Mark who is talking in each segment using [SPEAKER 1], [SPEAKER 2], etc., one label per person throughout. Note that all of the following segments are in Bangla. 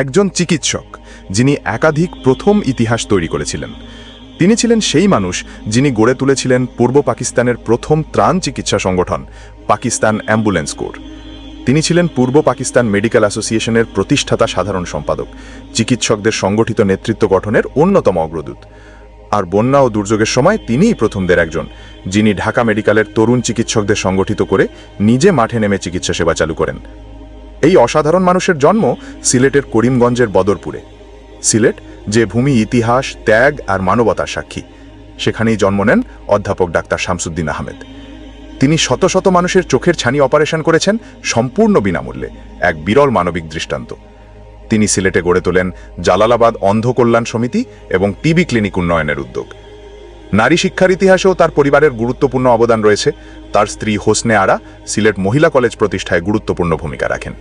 [SPEAKER 1] একজন চিকিৎসক যিনি একাধিক প্রথম ইতিহাস তৈরি করেছিলেন। তিনি ছিলেন সেই মানুষ যিনি গড়ে তুলেছিলেন পূর্ব পাকিস্তানের প্রথম ত্রাণ চিকিৎসা সংগঠন পাকিস্তান অ্যাম্বুলেন্স কোর। তিনি ছিলেন পূর্ব পাকিস্তান মেডিকেল অ্যাসোসিয়েশনের প্রতিষ্ঠাতা সাধারণ সম্পাদক, চিকিৎসকদের সংগঠিত নেতৃত্ব গঠনের অন্যতম অগ্রদূত। আর বন্যা ও দুর্যোগের সময় তিনিই প্রথমদের একজন যিনি ঢাকা মেডিকেলের তরুণ চিকিৎসকদের সংগঠিত করে নিজে মাঠে নেমে চিকিৎসা সেবা চালু করেন। এই অসাধারণ মানুষের জন্ম সিলেটের করিমগঞ্জের বদরপুরে। সিলেট যে ভূমি ইতিহাস, ত্যাগ আর মানবতার সাক্ষী, সেখানেই জন্ম নেন অধ্যাপক ডাক্তার শামসুদ্দিন আহমেদ। তিনি শত শত মানুষের চোখের ছানি অপারেশন করেছেন সম্পূর্ণ বিনামূল্যে, এক বিরল মানবিক দৃষ্টান্ত। তিনি সিলেটে গড়ে তোলেন জালালাবাদ অন্ধ কল্যাণ সমিতি এবং টিবি ক্লিনিক উন্নয়নের উদ্যোগ। নারী শিক্ষার ইতিহাসেও তার পরিবারের গুরুত্বপূর্ণ অবদান রয়েছে। তার স্ত্রী হোসনে আরা সিলেট মহিলা কলেজ প্রতিষ্ঠায় গুরুত্বপূর্ণ ভূমিকা রাখেন।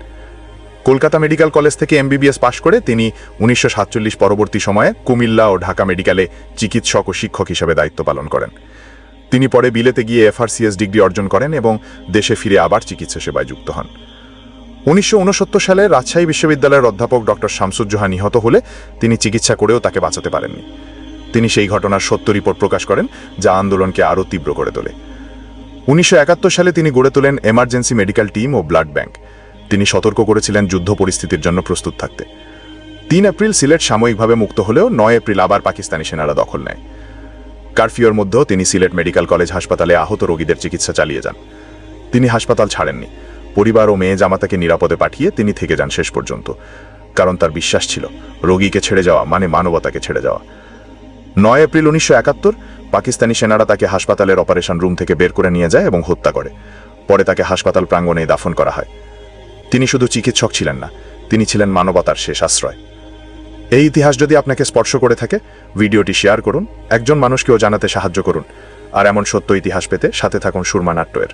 [SPEAKER 1] কলকাতা মেডিকেল কলেজ থেকে MBBS পাশ করে তিনি 1947 পরবর্তী সময়ে কুমিল্লা ও ঢাকা মেডিকেলে চিকিৎসক ও শিক্ষক হিসেবে দায়িত্ব পালন করেন। তিনি পরে বিলেতে গিয়ে FRCS ডিগ্রি অর্জন করেন এবং দেশে ফিরে আবার চিকিৎসা সেবায় যুক্ত হন। 1969 সালে রাজশাহী বিশ্ববিদ্যালয়ের অধ্যাপক ডক্টর শামসুজ্জোহা নিহত হলে তিনি চিকিৎসা করেও তাকে বাঁচাতে পারেননি। তিনি সেই ঘটনার সত্য রিপোর্ট প্রকাশ করেন, যা আন্দোলনকে আরও তীব্র করে তোলে। 1971 সালে তিনি গড়ে তোলেন এমার্জেন্সি মেডিকেল টিম ও ব্লাড ব্যাংক। তিনি সতর্ক করেছিলেন যুদ্ধ পরিস্থিতির জন্য প্রস্তুত থাকতে। 3 এপ্রিল সিলেট সাময়িকভাবে মুক্ত হলেও 9 এপ্রিল আবার পাকিস্তানি সেনারা দখল নেয়। কারফিউর মধ্যেও তিনি সিলেট মেডিকেল কলেজ হাসপাতালে আহত রোগীদের চিকিৎসা চালিয়ে যান। তিনি হাসপাতাল ছাড়েননি। পরিবার ও মেয়ে জামাতাকে নিরাপদে পাঠিয়ে তিনি থেকে যান শেষ পর্যন্ত, কারণ তার বিশ্বাস ছিল রোগীকে ছেড়ে যাওয়া মানে মানবতাকে ছেড়ে যাওয়া। 9 এপ্রিল 1971 পাকিস্তানি সেনারা তাকে হাসপাতালের অপারেশন রুম থেকে বের করে নিয়ে যায় এবং হত্যা করে। পরে তাকে হাসপাতাল প্রাঙ্গণে দাফন করা হয়। তিনি শুধু চিকিৎসক ছিলেন না, তিনি ছিলেন মানবতার শেষ আশ্রয়। এই ইতিহাস যদি আপনাকে স্পর্শ করে থাকে, ভিডিওটি শেয়ার করুন, একজন মানুষকেও জানাতে সাহায্য করুন। আর এমন সত্য ইতিহাস পেতে সাথে থাকুন সুরমা নাট্যের।